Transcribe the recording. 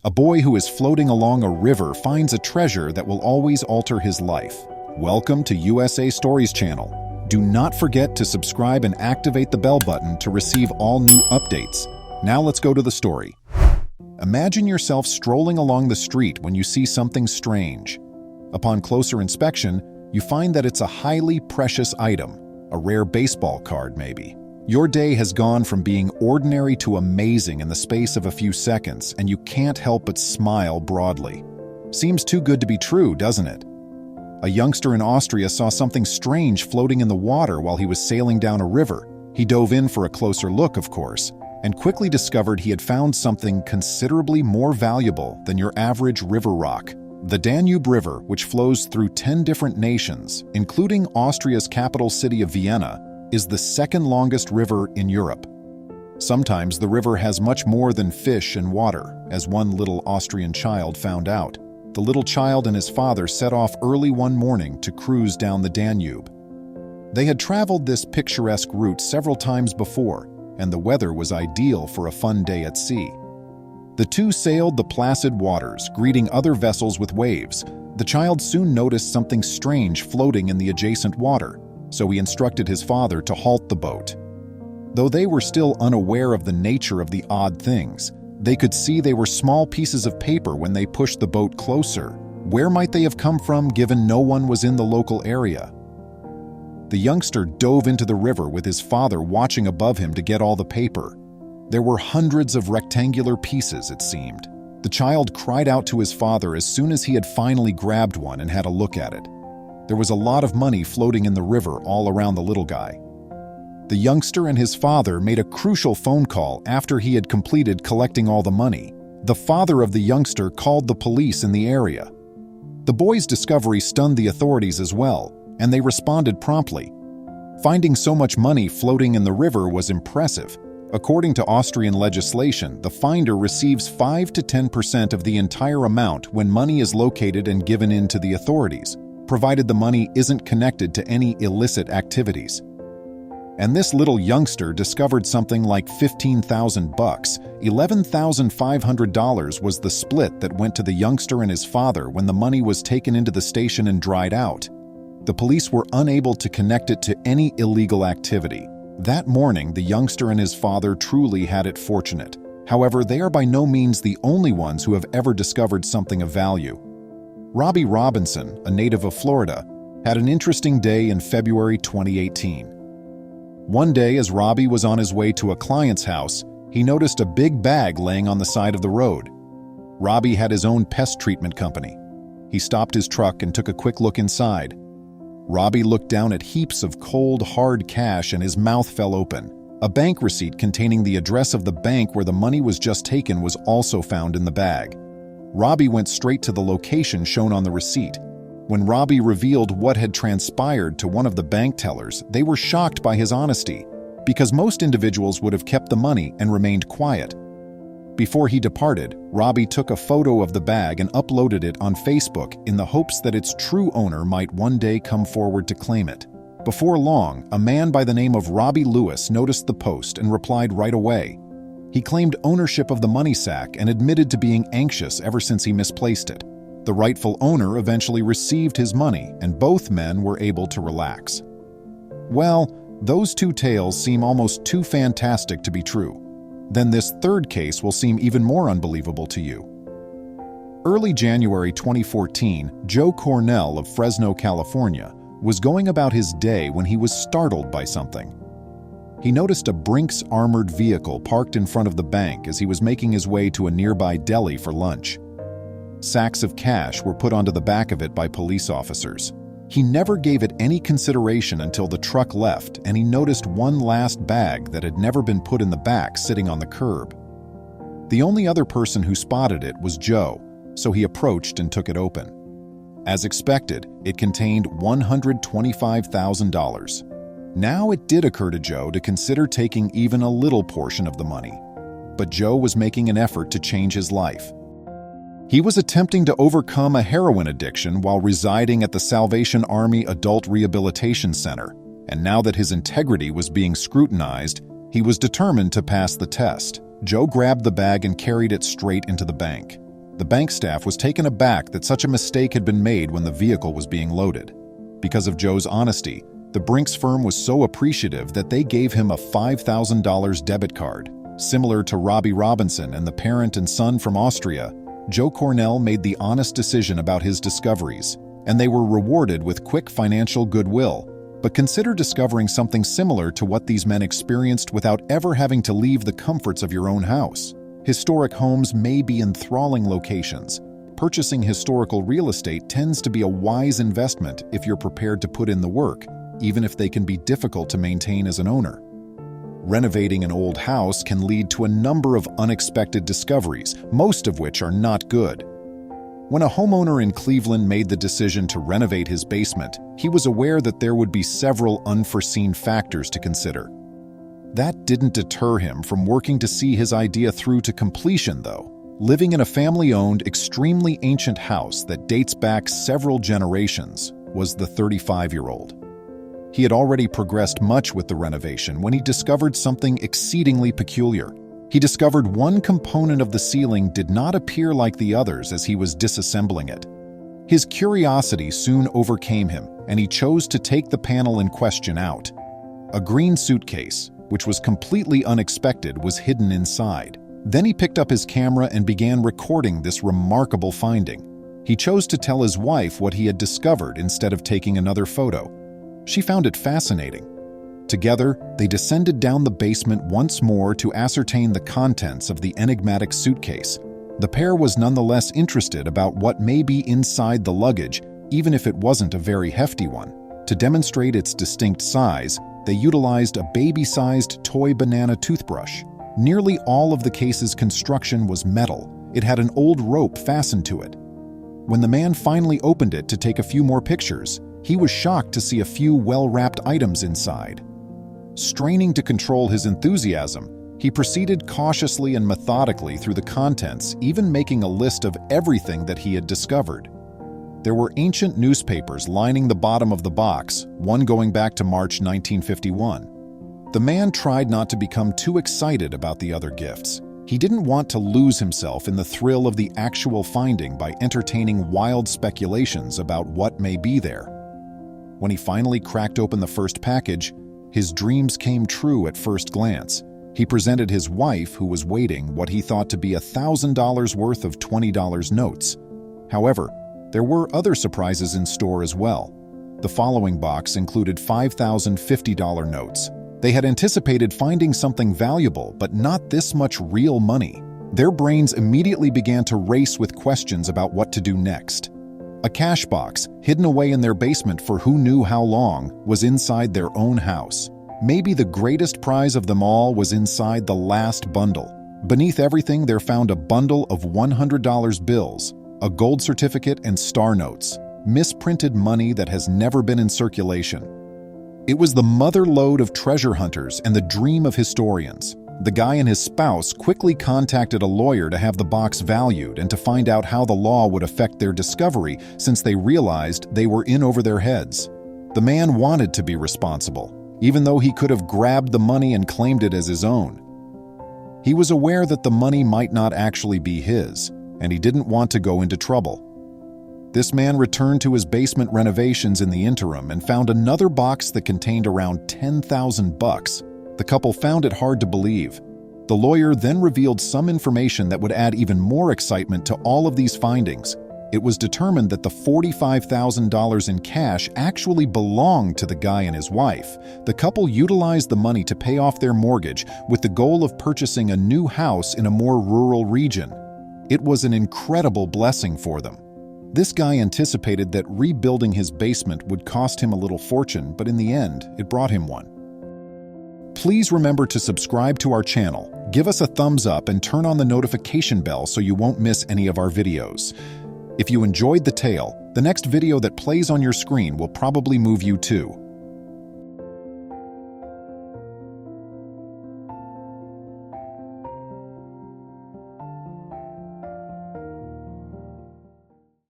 A boy who is floating along a river finds a treasure that will always alter his life. Welcome to USA Stories channel. Do not forget to subscribe and activate the bell button to receive all new updates. Now let's go to the story. Imagine yourself strolling along the street when you see something strange. Upon closer inspection, you find that it's a highly precious item, a rare baseball card maybe. Your day has gone from being ordinary to amazing in the space of a few seconds, and you can't help but smile broadly. Seems too good to be true, doesn't it? A youngster in Austria saw something strange floating in the water while he was sailing down a river. He dove in for a closer look, of course, and quickly discovered he had found something considerably more valuable than your average river rock. The Danube River, which flows through 10 different nations, including Austria's capital city of Vienna, is the second longest river in Europe. Sometimes the river has much more than fish and water, as one little Austrian child found out. The little child and his father set off early one morning to cruise down the Danube. They had traveled this picturesque route several times before, and the weather was ideal for a fun day at sea. The two sailed the placid waters, greeting other vessels with waves. The child soon noticed something strange floating in the adjacent water, so he instructed his father to halt the boat. Though they were still unaware of the nature of the odd things, they could see they were small pieces of paper when they pushed the boat closer. Where might they have come from, given no one was in the local area? The youngster dove into the river with his father watching above him to get all the paper. There were hundreds of rectangular pieces, it seemed. The child cried out to his father as soon as he had finally grabbed one and had a look at it. There was a lot of money floating in the river all around the little guy. The youngster and his father made a crucial phone call after he had completed collecting all the money. The father of the youngster called the police in the area. The boy's discovery stunned the authorities as well, and they responded promptly. Finding so much money floating in the river was impressive. According to Austrian legislation, the finder receives 5 to 10% of the entire amount when money is located and given in to the authorities, provided the money isn't connected to any illicit activities. And this little youngster discovered something like $15,000. $11,500 was the split that went to the youngster and his father when the money was taken into the station and dried out. The police were unable to connect it to any illegal activity. That morning, the youngster and his father truly had it fortunate. However, they are by no means the only ones who have ever discovered something of value. Robbie Robinson, a native of Florida, had an interesting day in February 2018. One day, as Robbie was on his way to a client's house, he noticed a big bag laying on the side of the road. Robbie had his own pest treatment company. He stopped his truck and took a quick look inside. Robbie looked down at heaps of cold, hard cash and his mouth fell open. A bank receipt containing the address of the bank where the money was just taken was also found in the bag. Robbie went straight to the location shown on the receipt. When Robbie revealed what had transpired to one of the bank tellers, they were shocked by his honesty, because most individuals would have kept the money and remained quiet. Before he departed, Robbie took a photo of the bag and uploaded it on Facebook in the hopes that its true owner might one day come forward to claim it. Before long, a man by the name of Robbie Lewis noticed the post and replied right away. He claimed ownership of the money sack and admitted to being anxious ever since he misplaced it. The rightful owner eventually received his money, and both men were able to relax. Well, those two tales seem almost too fantastic to be true. Then this third case will seem even more unbelievable to you. Early January 2014, Joe Cornell of Fresno, California, was going about his day when he was startled by something. He noticed a Brinks armored vehicle parked in front of the bank as he was making his way to a nearby deli for lunch. Sacks of cash were put onto the back of it by police officers. He never gave it any consideration until the truck left and he noticed one last bag that had never been put in the back sitting on the curb. The only other person who spotted it was Joe, so he approached and took it open. As expected, it contained $125,000. Now it did occur to Joe to consider taking even a little portion of the money. But Joe was making an effort to change his life. He was attempting to overcome a heroin addiction while residing at the Salvation Army Adult Rehabilitation Center, and now that his integrity was being scrutinized, he was determined to pass the test. Joe grabbed the bag and carried it straight into the bank. The bank staff was taken aback that such a mistake had been made when the vehicle was being loaded. Because of Joe's honesty, the Brinks firm was so appreciative that they gave him a $5,000 debit card. Similar to Robbie Robinson and the parent and son from Austria, Joe Cornell made the honest decision about his discoveries, and they were rewarded with quick financial goodwill. But consider discovering something similar to what these men experienced without ever having to leave the comforts of your own house. Historic homes may be enthralling locations. Purchasing historical real estate tends to be a wise investment if you're prepared to put in the work, even if they can be difficult to maintain as an owner. Renovating an old house can lead to a number of unexpected discoveries, most of which are not good. When a homeowner in Cleveland made the decision to renovate his basement, he was aware that there would be several unforeseen factors to consider. That didn't deter him from working to see his idea through to completion, though. Living in a family-owned, extremely ancient house that dates back several generations was the 35-year-old. He had already progressed much with the renovation when he discovered something exceedingly peculiar. He discovered one component of the ceiling did not appear like the others as he was disassembling it. His curiosity soon overcame him, and he chose to take the panel in question out. A green suitcase, which was completely unexpected, was hidden inside. Then he picked up his camera and began recording this remarkable finding. He chose to tell his wife what he had discovered instead of taking another photo. She found it fascinating. Together, they descended down the basement once more to ascertain the contents of the enigmatic suitcase. The pair was nonetheless interested about what may be inside the luggage, even if it wasn't a very hefty one. To demonstrate its distinct size, they utilized a baby-sized toy banana toothbrush. Nearly all of the case's construction was metal. It had an old rope fastened to it. When the man finally opened it to take a few more pictures, he was shocked to see a few well-wrapped items inside. Straining to control his enthusiasm, he proceeded cautiously and methodically through the contents, even making a list of everything that he had discovered. There were ancient newspapers lining the bottom of the box, one going back to March 1951. The man tried not to become too excited about the other gifts. He didn't want to lose himself in the thrill of the actual finding by entertaining wild speculations about what may be there. When he finally cracked open the first package, his dreams came true at first glance. He presented his wife, who was waiting, what he thought to be $1,000 worth of $20 notes. However, there were other surprises in store as well. The following box included $5,050 notes. They had anticipated finding something valuable, but not this much real money. Their brains immediately began to race with questions about what to do next. A cash box, hidden away in their basement for who knew how long, was inside their own house. Maybe the greatest prize of them all was inside the last bundle. Beneath everything, there found a bundle of $100 bills, a gold certificate, and star notes, misprinted money that has never been in circulation. It was the mother lode of treasure hunters and the dream of historians. The guy and his spouse quickly contacted a lawyer to have the box valued and to find out how the law would affect their discovery, since they realized they were in over their heads. The man wanted to be responsible, even though he could have grabbed the money and claimed it as his own. He was aware that the money might not actually be his, and he didn't want to go into trouble. This man returned to his basement renovations in the interim and found another box that contained around $10,000. The couple found it hard to believe. The lawyer then revealed some information that would add even more excitement to all of these findings. It was determined that the $45,000 in cash actually belonged to the guy and his wife. The couple utilized the money to pay off their mortgage with the goal of purchasing a new house in a more rural region. It was an incredible blessing for them. This guy anticipated that rebuilding his basement would cost him a little fortune, but in the end, it brought him one. Please remember to subscribe to our channel, give us a thumbs up, and turn on the notification bell so you won't miss any of our videos. If you enjoyed the tale, the next video that plays on your screen will probably move you too.